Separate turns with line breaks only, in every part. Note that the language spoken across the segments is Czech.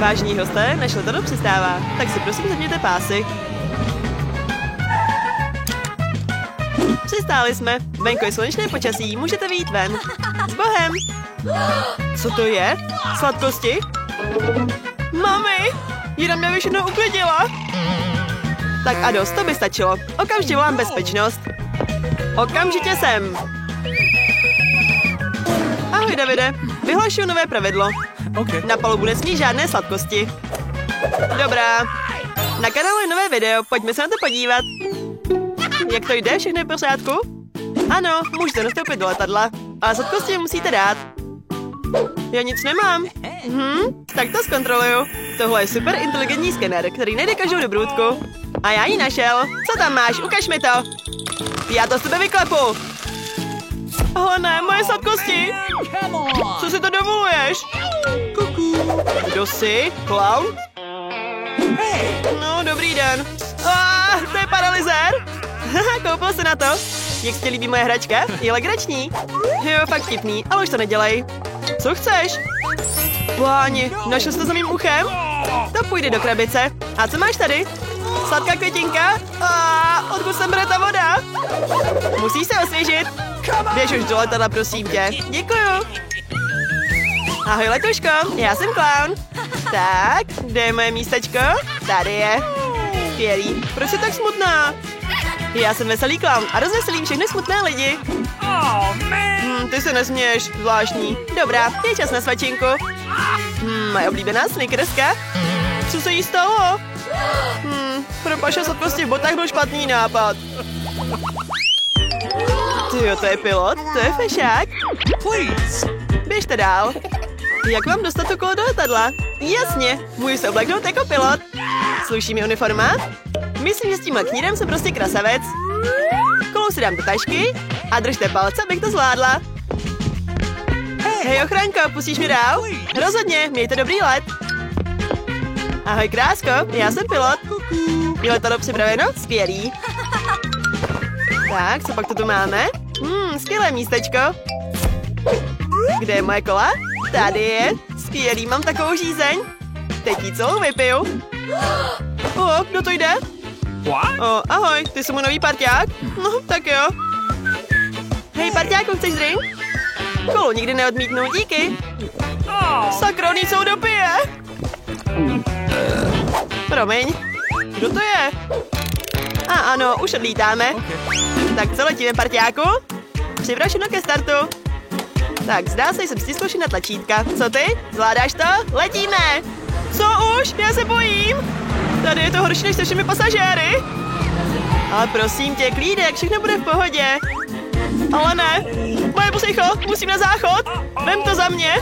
Vážení hosté, než letadlo přistává, tak si prosím zapněte pásy. Přistáli jsme. Venku je slunečné počasí, můžete vyjít ven. S Bohem! Co to je? Sladkosti? Mami! Jíra mě všechno uklidila. Tak a dost, to by stačilo. Okamžitě volám bezpečnost. Okamžitě sem. Ahoj, Davide. Vyhlašuju nové pravidlo. Na palubu nesmí žádné sladkosti. Dobrá. Na kanálu je nové video, pojďme se na to podívat. Jak to jde, všechno je v pořádku? Ano, můžete nastoupit do letadla, ale sladkosti musíte dát. Já nic nemám. Tak to zkontroluju. Tohle je super inteligentní skener, který najde každou dobrůdku. A já ji našel. Co tam máš? Ukaž mi to. Já to z tebe vyklepu. Oh ne, moje sladkosti. Co si to dovoluješ? Kdo jsi? Klaun? No, dobrý den. To je paralyzér. Koupil jsi na to. Jak se ti líbí moje hračka? Je legrační. Jo, fakt vtipný, ale už to nedělej. Co chceš? Páni, našel jsi to za mým uchem? To půjde do krabice. A co máš tady? Sladká květinka? Odkud sem bude ta voda? Musíš se osvěžit. Běž už do letadla, prosím tě. Děkuju. Ahoj, Letoško, já jsem Klaun. Tak, kde je moje místečko? Tady je. Skvělý. Proč jsi tak smutná? Já jsem veselý klaun a rozveselím všechny smutné lidi. Ty se nesměješ, zvláštní. Dobrá, je čas na svačinku. Moje oblíbená snickerska. Co se jí stalo? Pro Paša sladkosti v botách byl špatný nápad. Tyjo, to je pilot, to je fešák. Běžte dál. Jak mám dostat to kolo do letadla? Jasně, můžu se obleknout jako pilot. Sluší mi uniforma? Myslím, že s tímhle knírem jsem prostě krasavec. Kolo si dám do tašky a držte palce, abych to zvládla. Hej, ochránko, pustíš mi dál? Rozhodně, mějte dobrý let. Ahoj, krásko, já jsem pilot. Je letadlo připraveno? Skvělý. Tak, co pak to tu máme? Skvělé místečko. Kde je moje kola? Tady je. Skvělý, mám takovou žízeň. Teď ji celou vypiju. Kdo to jde? Ahoj, ty jsi můj nový parťák? No, tak jo. Hej, parťáku, chceš drink? Kolu nikdy neodmítnu, díky. Sakro, oni jsou dopije. Promiň. Kdo to je? Ano, už odlítáme. Tak co, letíme, parťáku? Připrav všechno ke startu. Tak, zdá se, jsem stiskl všechna tlačítka. Co ty? Zvládáš to? Letíme! Co už? Já se bojím. Tady je to horší než se všemi pasažéry. Ale prosím tě, klídek, všechno bude v pohodě. Ale ne. Moje psycho, musím na záchod. Vem to za mě.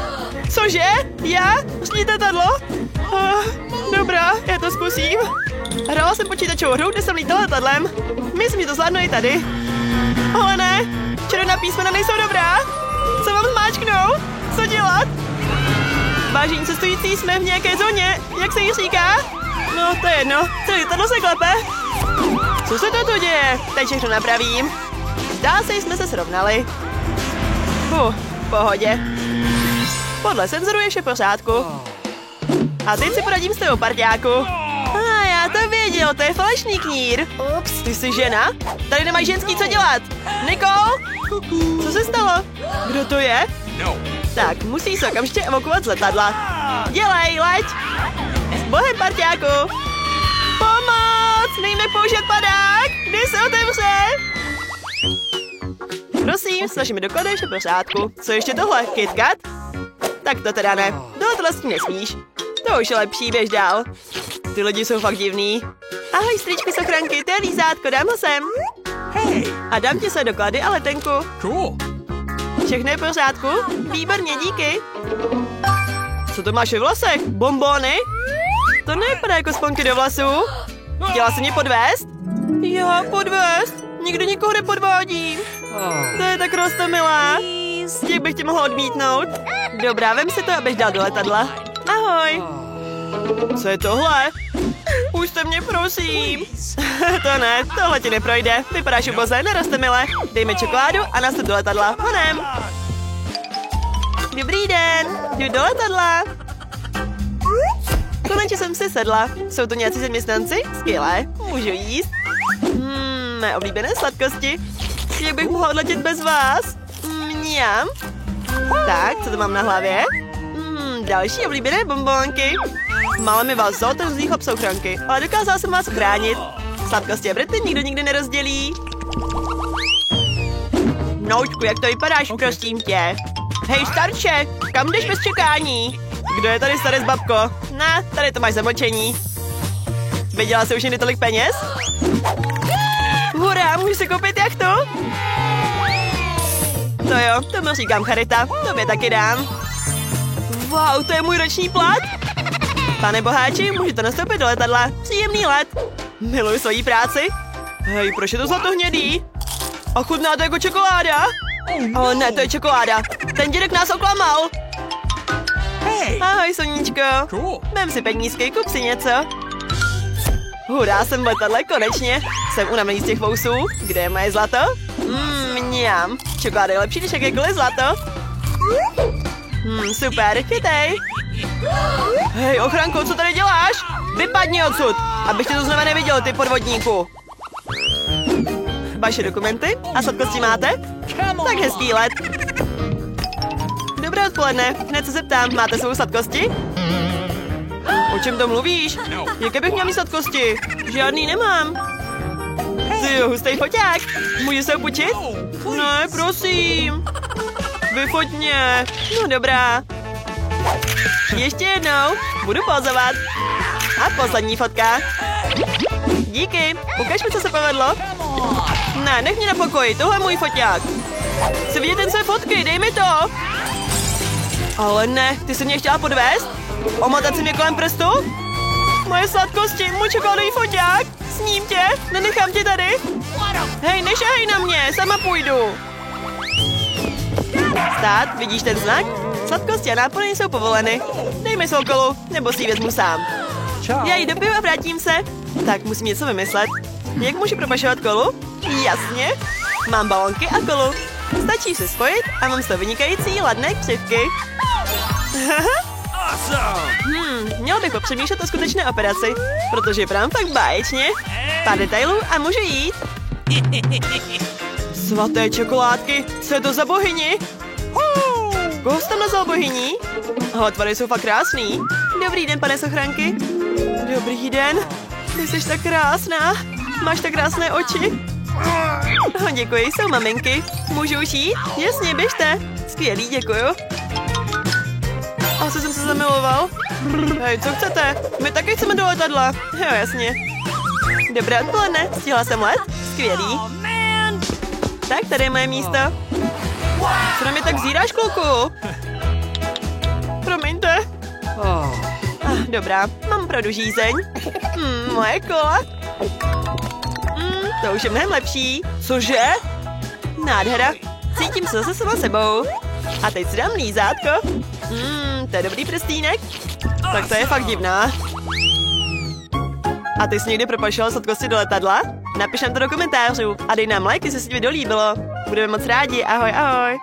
Cože? Já? Řídit letadlo? Dobrá, já to zkusím. Hrála jsem počítačovou hru, kde jsem lítala letadlem. Myslím, že to zvládnu i tady. Ale ne. Červená písmena nejsou dobrá. Co mám zmáčknout? Co dělat? Vážení cestující, jsme v nějaké zóně. Jak se jí říká? No, to je jedno. Celý letadlo se klepe. Co se to tu děje? Teď všechno napravím. Zdá se, jsme se srovnali. V pohodě. Podle senzoru je vše v pořádku. A teď si poradím s tebou, parťáku. Já to věděl, to je falešný knír. Ups, ty jsi žena? Tady nemají ženský co dělat. Nicole? Co se stalo? Kdo to je? Tak, musí se okamžitě evakuovat z letadla. Dělej, leď! S Bohem, parťáku! Pomoc! Nejme použít padák! Kdy se otevře? Prosím, s našimi doklady je v pořádku. Co ještě tohle? KitKat? Tak to teda ne. Tohle s tím nesmíš. To už je lepší, běž dál. Ty lidi jsou fakt divný. Ahoj, stričky z ochranky, to je lízátko, dám ho sem. A dám ti své doklady a letenku. Všechno je v pořádku? Výborně, díky. Co to máš ve vlasech? Bonbony? To nevypadá jako sponky do vlasů. Chtěla jsi mě podvést? Jo, podvést. Nikdo nikoho nepodvádí. To je tak roztomilá. Jak bych tě mohla odmítnout? Dobrá, vem si to a běž dál do letadla. Ahoj. Co je tohle? Pušte mě, prosím. To ne, tohle ti neprojde. Vypadáš uboze, neroztomile. Dejme čokoládu a nastup do letadla. Honem. Dobrý den, jdu do letadla. jsem si sedla. Jsou to nějací zaměstnanci? Skvělé. Můžu jíst. Mé oblíbené sladkosti. Jak bych mohla odletět bez vás? Mňam. Tak, co to mám na hlavě? Další oblíbené bonbonky. Málo mi vás zo, ten zlý chlap souchranky, ale dokázala jsem vás ochránit. Sladkosti a brety nikdo nikdy nerozdělí. Noučku, jak to vypadáš, prosím tě? Hej, starče, kam jdeš bez čekání? Kdo je tady starec babko? Ne, tady to máš zamočení. Viděla jsi už někdy tolik peněz? Hurá, můžu si koupit jachtu? To jo, tomu říkám charita, tobě taky dám. Wow, to je můj roční plat? Pane boháči, můžete nastoupit do letadla. Příjemný let. Miluji svoji práci. Hej, proč je to zlatohnědý? A chutná to jako čokoláda? O ne, to je čokoláda. Ten dědek nás oklamal. Ahoj, Soníčko. Vem si penízky, kup si něco. Hurá, jsem v letadle, konečně. Jsem unavený z těch vousů. Kde je moje zlato? Mňam. Čokoláda je lepší než jakékoliv zlato. Super, chytej. Hej, ochranko, co tady děláš? Vypadni odsud, abych tě tu znovu neviděl, ty podvodníku. Vaše dokumenty a sladkosti máte? Tak hezký let. Dobré odpoledne, hned se zeptám, máte svou sladkosti? O čem to mluvíš? Jaké bych měl mít sladkosti? Žádný nemám. Ty jo, hustej foťák. Můžu se opučit? Ne, prosím. Vyfoť mě. No dobrá. Ještě jednou. Budu pozovat. A poslední fotka. Díky. Ukaž mi, co se povedlo. Ne, nech mě na pokoji. Tohle je můj foťák. Chci vidět ten své fotky, dej mi to. Ale ne, ty jsi mě chtěla podvést? Omotat si mě kolem prstu? Moje sladkosti, můj čokoládový foťák. Sním tě, nenechám tě tady. Hej, nešahej na mě, sama půjdu. Stát, vidíš ten znak? Sladkosti a nápony jsou povoleny. Dej mi svou kolu, nebo si ji vezmu sám. Já ji dopiju a vrátím se. Tak musím něco vymyslet. Jak můžu propašovat kolu? Jasně. Mám balonky a kolu. Stačí se spojit a mám z toho vynikající ladné křivky. Měl bych popřemýšlet o skutečné operaci, protože vypadám fakt báječně. Pár detailů a můžu jít. Svaté čokoládky, co je to za bohyni? Koho jsi tam nazval bohyní? Tvary jsou fakt krásný. Dobrý den, pane Sochranky. Dobrý den. Ty jsi tak krásná. Máš tak krásné oči. Děkuji, jsou maminky. Můžu už jít? Jasně, běžte. Skvělý, děkuju. Asi jsem se zamiloval. Hej, co chcete? My taky chceme do letadla. Jo, jasně. Dobré odpoledne, stihla jsem let? Skvělý. Tak, tady je moje místo. Co na mě tak zíráš, kluku? Promiňte. Dobrá, mám opravdu žízeň. Moje kola. To už je mnohem lepší. Cože? Nádhera. Cítím se zase sama sebou. A teď si dám lízátko. To je dobrý prstýnek. Tak to je fakt divná. A ty jsi někdy propašoval sladkosti do letadla? Napiš nám to do komentářů a dej nám like, jestli se ti video líbilo. Budeme moc rádi. Ahoj, ahoj.